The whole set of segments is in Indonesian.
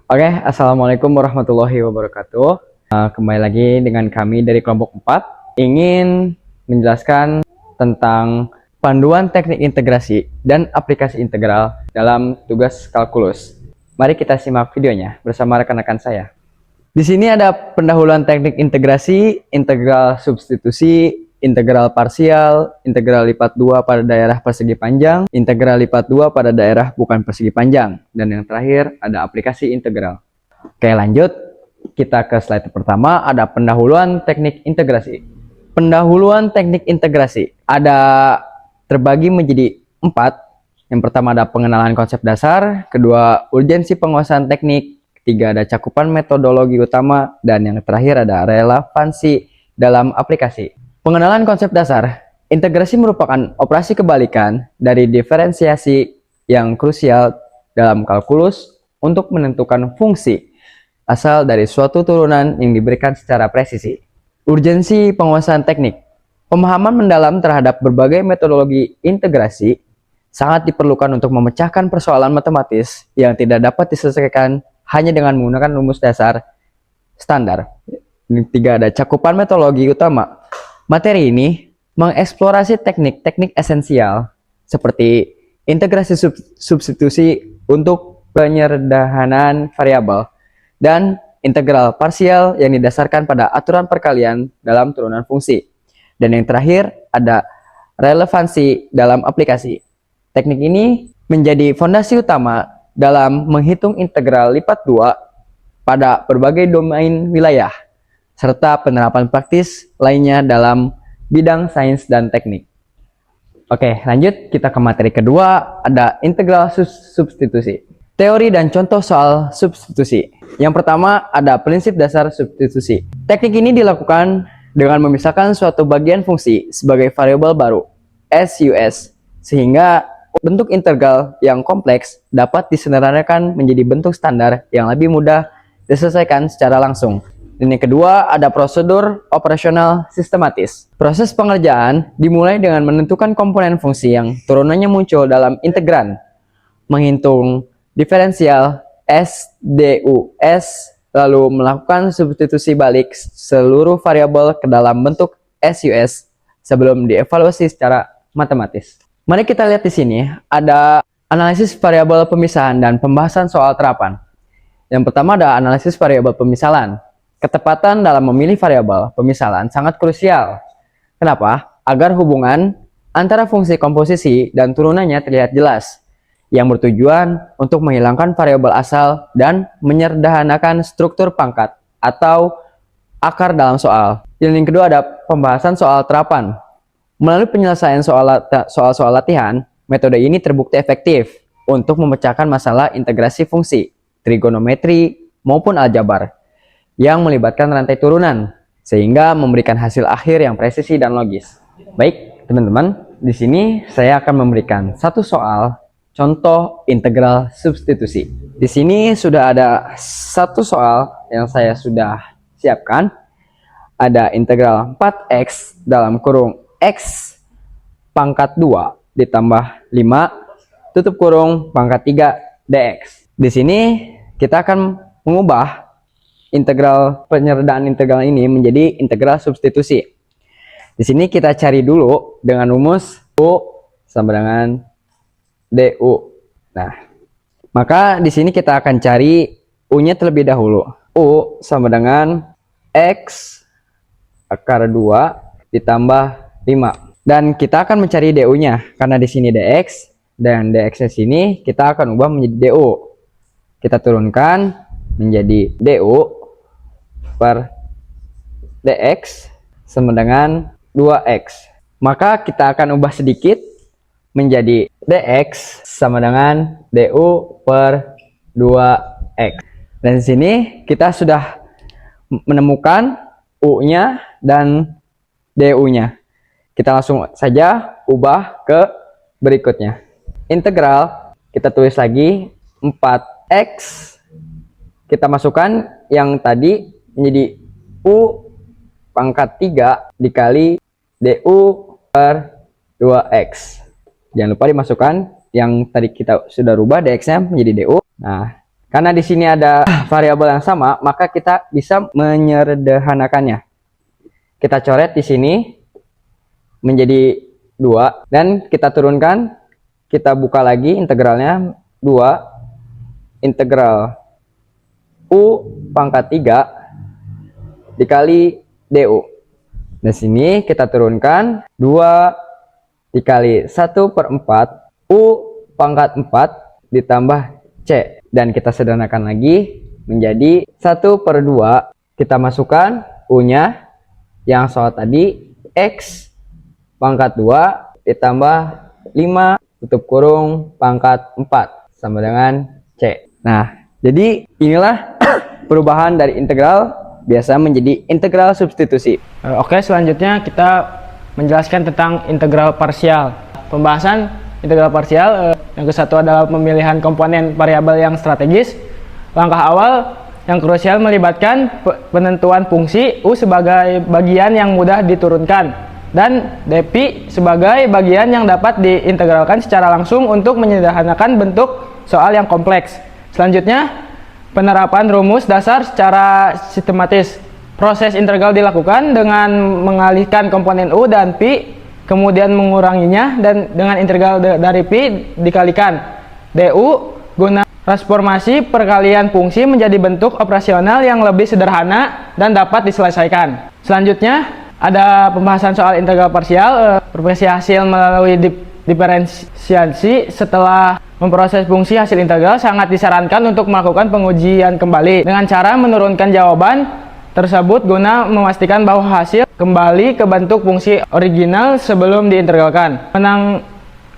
Oke, Assalamualaikum warahmatullahi wabarakatuh. Kembali lagi dengan kami dari kelompok 4 ingin menjelaskan tentang panduan teknik integrasi dan aplikasi integral dalam tugas kalkulus. Mari kita simak videonya bersama rekan-rekan saya. Di sini ada pendahuluan teknik integrasi, integral substitusi, integral parsial, integral lipat 2 pada daerah persegi panjang, integral lipat 2 pada daerah bukan persegi panjang, dan yang terakhir ada aplikasi integral. Oke, lanjut. Kita ke slide pertama, ada pendahuluan teknik integrasi. Pendahuluan teknik integrasi ada terbagi menjadi 4. Yang pertama ada pengenalan konsep dasar, kedua urgensi penguasaan teknik, ketiga ada cakupan metodologi utama, dan yang terakhir ada relevansi dalam aplikasi. Pengenalan konsep dasar. Integrasi merupakan operasi kebalikan dari diferensiasi yang krusial dalam kalkulus untuk menentukan fungsi asal dari suatu turunan yang diberikan secara presisi. Urgensi penguasaan teknik. Pemahaman mendalam terhadap berbagai metodologi integrasi sangat diperlukan untuk memecahkan persoalan matematis yang tidak dapat diselesaikan hanya dengan menggunakan rumus dasar standar. Tiga ada cakupan metodologi utama. Materi ini mengeksplorasi teknik-teknik esensial seperti integrasi substitusi untuk penyederhanaan variabel dan integral parsial yang didasarkan pada aturan perkalian dalam turunan fungsi. Dan yang terakhir ada relevansi dalam aplikasi. Teknik ini menjadi fondasi utama dalam menghitung integral lipat 2 pada berbagai domain wilayah, serta penerapan praktis lainnya dalam bidang sains dan teknik. Oke, lanjut kita ke materi kedua, ada integral substitusi. Teori dan contoh soal substitusi. Yang pertama ada prinsip dasar substitusi. Teknik ini dilakukan dengan memisahkan suatu bagian fungsi sebagai variabel baru, SUS, sehingga bentuk integral yang kompleks dapat disederhanakan menjadi bentuk standar yang lebih mudah diselesaikan secara langsung. Dan yang kedua ada prosedur operasional sistematis. Proses pengerjaan dimulai dengan menentukan komponen fungsi yang turunannya muncul dalam integran, menghitung diferensial SDUS, lalu melakukan substitusi balik seluruh variabel ke dalam bentuk SUS sebelum dievaluasi secara matematis. Mari kita lihat di sini ada analisis variabel pemisahan dan pembahasan soal terapan. Yang pertama ada analisis variabel pemisahan. Ketepatan dalam memilih variabel pemisahan sangat krusial. Kenapa? Agar hubungan antara fungsi komposisi dan turunannya terlihat jelas, yang bertujuan untuk menghilangkan variabel asal dan menyederhanakan struktur pangkat atau akar dalam soal. Yang kedua ada pembahasan soal terapan. Melalui penyelesaian soal-soal latihan, metode ini terbukti efektif untuk memecahkan masalah integrasi fungsi, trigonometri, maupun aljabar yang melibatkan rantai turunan, sehingga memberikan hasil akhir yang presisi dan logis. Baik, teman-teman, di sini saya akan memberikan satu soal contoh integral substitusi. Di sini sudah ada satu soal yang saya sudah siapkan. Ada integral 4x dalam kurung x pangkat 2 ditambah 5 tutup kurung pangkat 3 dx. Di sini kita akan mengubah integral penyertaan integral ini menjadi integral substitusi. Di sini kita cari dulu dengan rumus U sama dengan DU. Nah, maka di sini kita akan cari U-nya terlebih dahulu. U sama dengan X akar 2 ditambah 5. Dan kita akan mencari DU-nya karena di sini DX dan DX-nya sini kita akan ubah menjadi DU. Kita turunkan menjadi DU per dx sama dengan 2x. Maka kita akan ubah sedikit menjadi dx sama dengan du per 2x. Dan di sini kita sudah menemukan u-nya dan du-nya. Kita langsung saja ubah ke berikutnya. Integral kita tulis lagi 4x, kita masukkan yang tadi menjadi U pangkat 3 dikali DU per 2X. Jangan lupa dimasukkan yang tadi kita sudah rubah DX-nya menjadi DU. Nah, Karena di sini ada variabel yang sama, maka kita bisa menyederhanakannya. Kita coret di sini menjadi 2 dan kita turunkan, kita buka lagi integralnya 2 integral U pangkat 3 dikali DU. Di sini kita turunkan 2 dikali 1/4 U pangkat 4 ditambah C. Dan kita sederhanakan lagi menjadi 1/2. Kita masukkan U-nya yang soal tadi, X pangkat 2 ditambah 5 tutup kurung pangkat 4 sama dengan C. Nah, jadi inilah perubahan dari integral biasa menjadi integral substitusi. Oke, selanjutnya kita menjelaskan tentang integral parsial. Pembahasan integral parsial, yang ke-1 adalah pemilihan komponen variabel yang strategis. Langkah awal yang krusial melibatkan penentuan fungsi U sebagai bagian yang mudah diturunkan dan dp sebagai bagian yang dapat diintegralkan secara langsung untuk menyederhanakan bentuk soal yang kompleks. Selanjutnya, penerapan rumus dasar secara sistematis. Proses integral dilakukan dengan mengalihkan komponen U dan Pi, kemudian menguranginya dan dengan integral dari Pi dikalikan DU guna transformasi perkalian fungsi menjadi bentuk operasional yang lebih sederhana dan dapat diselesaikan. Selanjutnya ada pembahasan soal integral parsial. Properti hasil melalui diferensiasi setelah memproses fungsi hasil integral sangat disarankan untuk melakukan pengujian kembali dengan cara menurunkan jawaban tersebut guna memastikan bahwa hasil kembali ke bentuk fungsi original sebelum diintegralkan.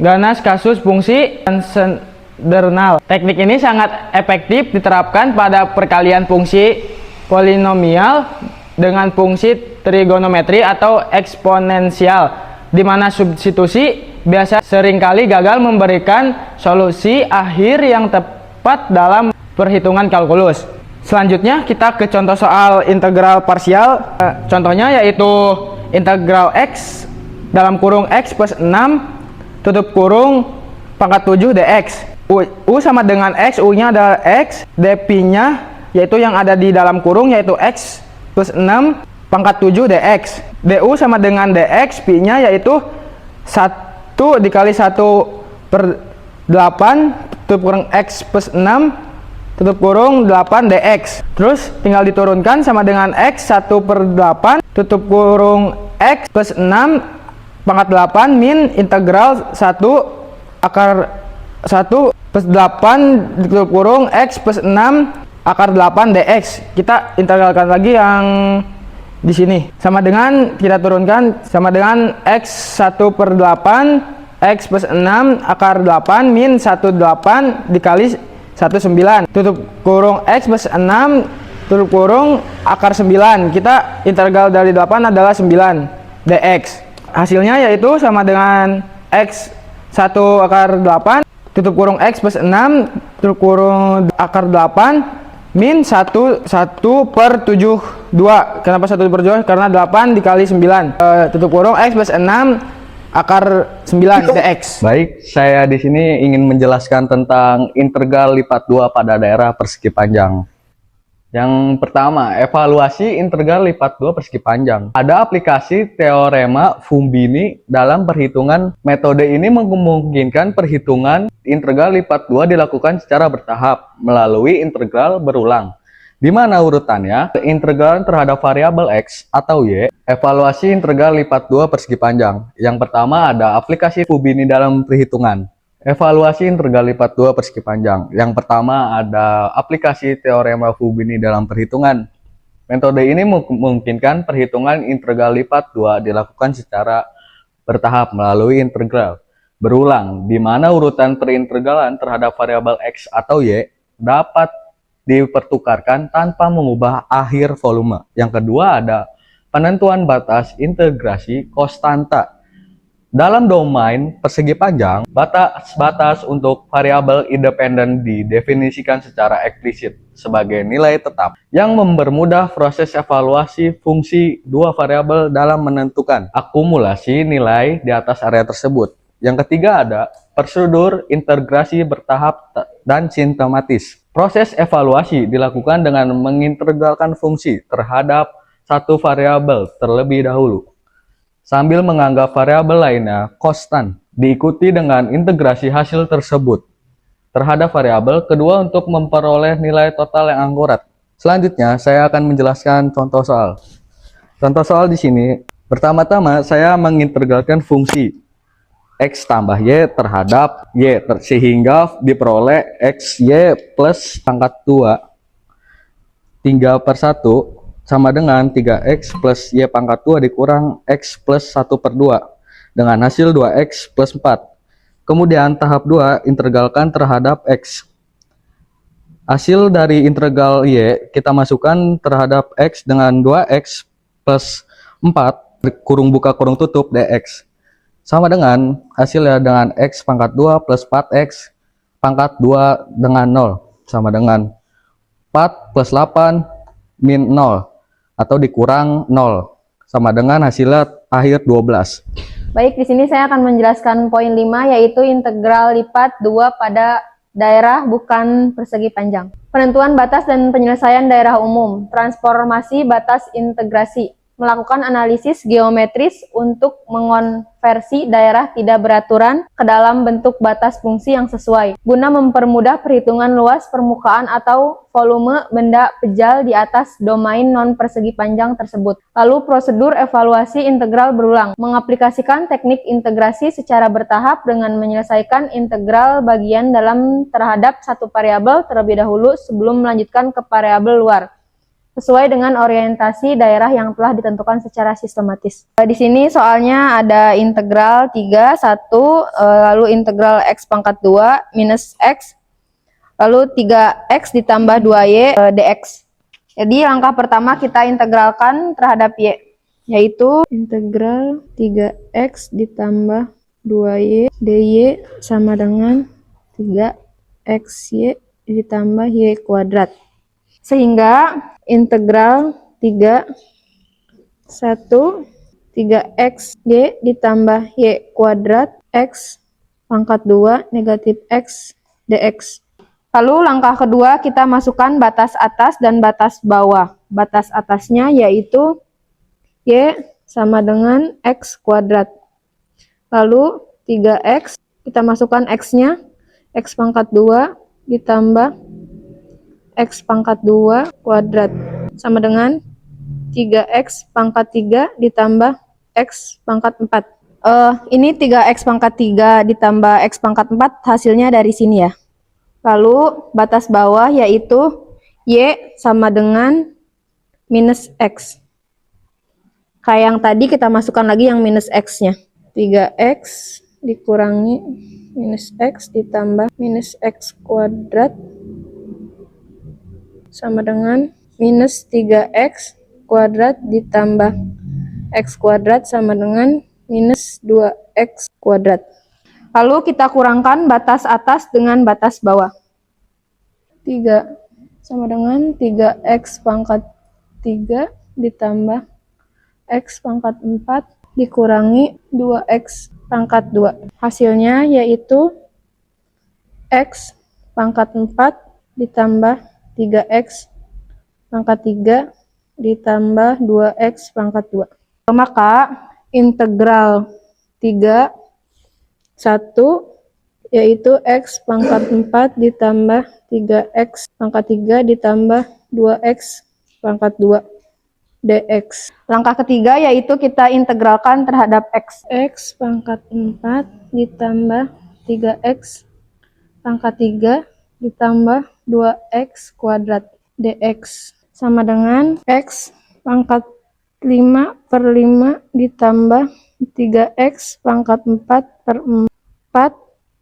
Ganas kasus fungsi transcendental. Teknik ini sangat efektif diterapkan pada perkalian fungsi polinomial dengan fungsi trigonometri atau eksponensial, di mana substitusi biasa seringkali gagal memberikan solusi akhir yang tepat dalam perhitungan kalkulus. Selanjutnya kita ke contoh soal integral parsial. Contohnya yaitu integral X dalam kurung X plus 6 tutup kurung pangkat 7 dx. U sama dengan X, U nya adalah X, dp nya yaitu yang ada di dalam kurung yaitu X plus 6 pangkat 7 dx. Du sama dengan dx, pi nya yaitu 1 dikali 1/8 tutup kurung X plus 6 tutup kurung 8 dx. Terus tinggal diturunkan sama dengan X 1/8 tutup kurung X plus 6 pangkat 8 min integral 1 akar 1 plus 8 tutup kurung X plus 6 akar 8 dx. Kita integralkan lagi yang di sini. Sama dengan kita turunkan sama dengan X 1/8 X plus 6 akar 8 min 18 dikali 19 tutup kurung X plus 6 tutup kurung akar 9. Kita integral dari 8 adalah 9 dx. Hasilnya yaitu sama dengan X 1 akar 8 tutup kurung X plus 6 tutup kurung akar 8 min 1/72. Kenapa 1/72? Karena 8 dikali 9 tutup kurung X plus 6 akar 9 dx. Baik, saya di sini ingin menjelaskan tentang integral lipat 2 pada daerah persegi panjang. Yang pertama, evaluasi integral lipat 2 persegi panjang. Ada aplikasi teorema Fubini dalam perhitungan. Metode ini memungkinkan perhitungan integral lipat 2 dilakukan secara bertahap melalui integral berulang, di mana urutannya integral terhadap variabel X atau Y. Evaluasi integral lipat 2 persegi panjang. Yang pertama ada aplikasi Fubini dalam perhitungan. Evaluasi integral lipat 2 persegi panjang. Yang pertama ada aplikasi teorema Fubini dalam perhitungan. Metode ini memungkinkan perhitungan integral lipat 2 dilakukan secara bertahap melalui integral berulang, di mana urutan perintegralan terhadap variabel X atau Y dapat dipertukarkan tanpa mengubah akhir volume. Yang kedua ada penentuan batas integrasi konstanta. Dalam domain persegi panjang, batas-batas untuk variabel independen didefinisikan secara eksplisit sebagai nilai tetap yang mempermudah proses evaluasi fungsi dua variabel dalam menentukan akumulasi nilai di atas area tersebut. Yang ketiga ada prosedur integrasi bertahap dan sistematis. Proses evaluasi dilakukan dengan mengintegralkan fungsi terhadap satu variabel terlebih dahulu, sambil menganggap variabel lainnya konstan, diikuti dengan integrasi hasil tersebut terhadap variabel kedua untuk memperoleh nilai total yang akurat. Selanjutnya, saya akan menjelaskan contoh soal. Contoh soal di sini, pertama-tama saya mengintegralkan fungsi X tambah Y terhadap Y, sehingga diperoleh XY plus pangkat 2 3/1 sama dengan 3X plus Y pangkat 2 dikurang X plus 1/2 dengan hasil 2X plus 4. Kemudian tahap 2, integralkan terhadap X. Hasil dari integral Y kita masukkan terhadap X dengan 2X plus 4 kurung buka kurung tutup dx sama dengan hasilnya dengan X pangkat 2 plus 4X pangkat 2 dengan 0 sama dengan 4 plus 8 min 0 atau dikurang 0 sama dengan hasilnya akhir 12. Baik, di sini saya akan menjelaskan poin 5 yaitu integral lipat 2 pada daerah bukan persegi panjang. Penentuan batas dan penyelesaian daerah umum, transformasi batas integrasi, melakukan analisis geometris untuk mengonversi daerah tidak beraturan ke dalam bentuk batas fungsi yang sesuai, guna mempermudah perhitungan luas permukaan atau volume benda pejal di atas domain non persegi panjang tersebut. Lalu prosedur evaluasi integral berulang, mengaplikasikan teknik integrasi secara bertahap dengan menyelesaikan integral bagian dalam terhadap satu variabel terlebih dahulu sebelum melanjutkan ke variabel luar, sesuai dengan orientasi daerah yang telah ditentukan secara sistematis. Di sini soalnya ada integral 3, 1, lalu integral X pangkat 2 minus X, lalu 3X ditambah 2Y dx. Jadi langkah pertama kita integralkan terhadap Y, yaitu integral 3X ditambah 2Y dy sama dengan 3XY ditambah Y kuadrat. Sehingga integral 3 1 3XY ditambah Y kuadrat X pangkat 2 negatif X dx. Lalu langkah kedua kita masukkan batas atas dan batas bawah. Batas atasnya yaitu Y sama dengan X kuadrat. Lalu 3X kita masukkan X-nya, X pangkat 2 ditambah X pangkat 2 kuadrat sama dengan 3X pangkat 3 ditambah X pangkat 4. Ini 3X pangkat 3 ditambah X pangkat 4 hasilnya dari sini ya. Lalu batas bawah yaitu Y sama dengan minus X. Kayak yang tadi kita masukkan lagi yang minus X-nya. 3X dikurangi minus X ditambah minus X kuadrat sama dengan minus 3X kuadrat ditambah X kuadrat sama dengan minus 2X kuadrat. Lalu kita kurangkan batas atas dengan batas bawah. 3 sama dengan 3X pangkat 3 ditambah X pangkat 4 dikurangi 2X pangkat 2. Hasilnya yaitu X pangkat 4 ditambah 3X pangkat 3 ditambah 2X pangkat 2. Maka integral 3 1 yaitu X pangkat 4 ditambah 3X pangkat 3 ditambah 2X pangkat 2 dx. Langkah ketiga yaitu kita integralkan terhadap X. X pangkat 4 ditambah 3X pangkat 3 ditambah 2X kuadrat dx sama dengan X pangkat 5/5 ditambah 3X pangkat 4/4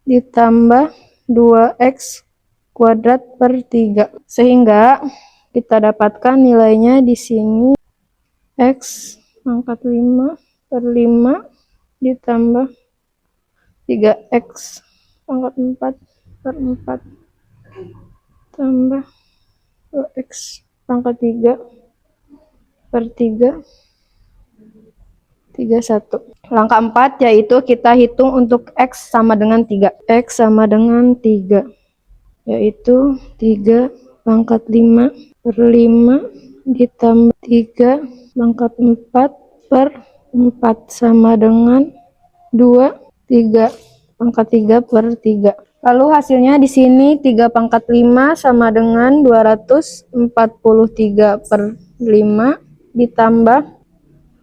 ditambah 2X kuadrat per 3. Sehingga kita dapatkan nilainya di sini X pangkat 5/5 ditambah 3X pangkat 4/4 tambah 2X pangkat 3/3 31. Langkah 4 yaitu kita hitung untuk X sama dengan 3. X sama dengan 3, yaitu 3 pangkat 5 per 5 ditambah 3 pangkat 4 per 4 sama dengan 2, 3 pangkat 3 per 3. Lalu hasilnya di sini 3 pangkat 5 sama dengan 243 per 5 ditambah,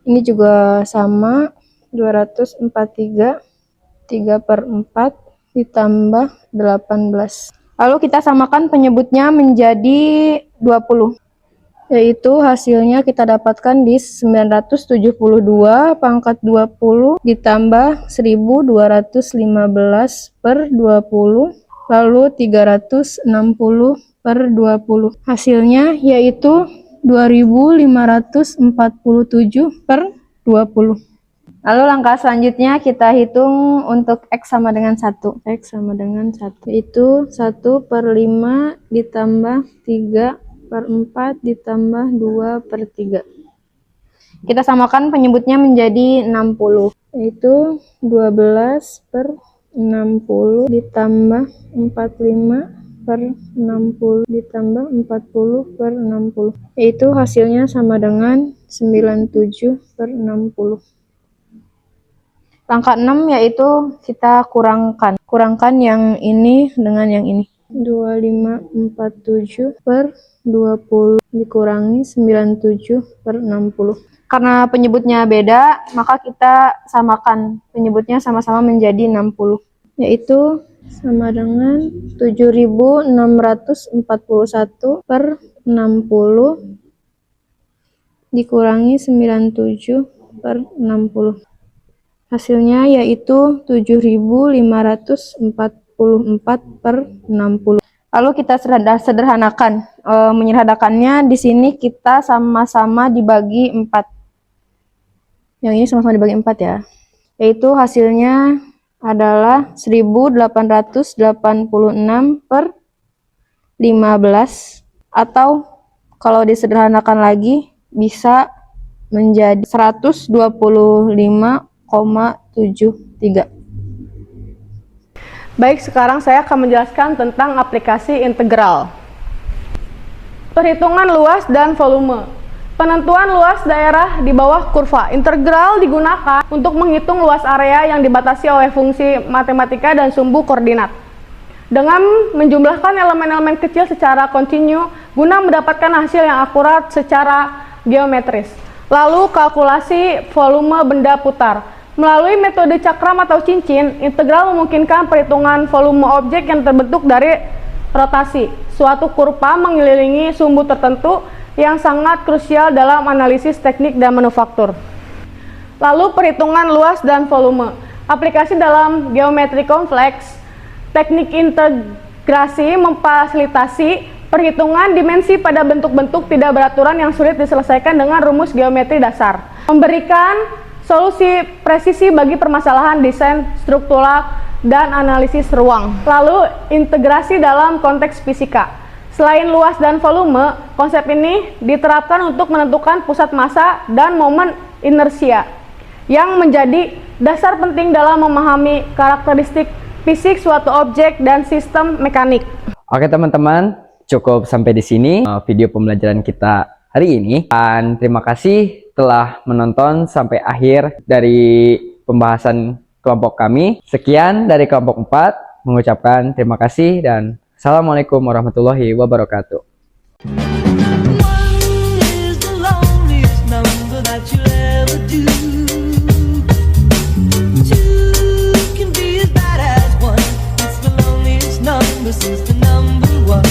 ini juga sama, 243, 3 per 4 ditambah 18. Lalu kita samakan penyebutnya menjadi 20. Yaitu hasilnya kita dapatkan di 972 pangkat 20 ditambah 1215 per 20, lalu 360 per 20. Hasilnya yaitu 2547 per 20. Lalu langkah selanjutnya kita hitung untuk X sama dengan 1. X sama dengan 1. Itu 1 per 5 ditambah 3 per 4 ditambah 2 per 3. Kita samakan penyebutnya menjadi 60. Yaitu 12 per 60 ditambah 45 per 60 ditambah 40 per 60. Yaitu hasilnya sama dengan 97 per 60. Langkah 6 yaitu kita kurangkan yang ini dengan yang ini. 2547 per 20 dikurangi 97 per 60. Karena penyebutnya beda, maka kita samakan. Penyebutnya sama-sama menjadi 60. Yaitu sama dengan 7641 per 60 dikurangi 97 per 60. Hasilnya yaitu 7544 per 60. Lalu kita sederhanakan. Menyederhanakannya di sini kita sama-sama dibagi 4. Yang ini sama-sama dibagi 4 ya. Yaitu hasilnya adalah 1886 per 15, atau kalau disederhanakan lagi bisa menjadi 125,73. Baik, sekarang saya akan menjelaskan tentang aplikasi integral. Perhitungan luas dan volume. Penentuan luas daerah di bawah kurva. Integral digunakan untuk menghitung luas area yang dibatasi oleh fungsi matematika dan sumbu koordinat. Dengan menjumlahkan elemen-elemen kecil secara kontinu guna mendapatkan hasil yang akurat secara geometris. Lalu kalkulasi volume benda putar. Melalui metode cakram atau cincin, integral memungkinkan perhitungan volume objek yang terbentuk dari rotasi. Suatu kurva mengelilingi sumbu tertentu yang sangat krusial dalam analisis teknik dan manufaktur. Lalu perhitungan luas dan volume. Aplikasi dalam geometri kompleks, teknik integrasi memfasilitasi perhitungan dimensi pada bentuk-bentuk tidak beraturan yang sulit diselesaikan dengan rumus geometri dasar. Memberikan solusi presisi bagi permasalahan desain struktural dan analisis ruang. Lalu integrasi dalam konteks fisika. Selain luas dan volume, konsep ini diterapkan untuk menentukan pusat massa dan momen inersia yang menjadi dasar penting dalam memahami karakteristik fisik suatu objek dan sistem mekanik. Oke teman-teman, cukup sampai di sini video pembelajaran kita hari ini. Dan terima kasih telah menonton sampai akhir dari pembahasan kelompok kami. Sekian dari kelompok 4, mengucapkan terima kasih dan assalamualaikum warahmatullahi wabarakatuh. Since the number 1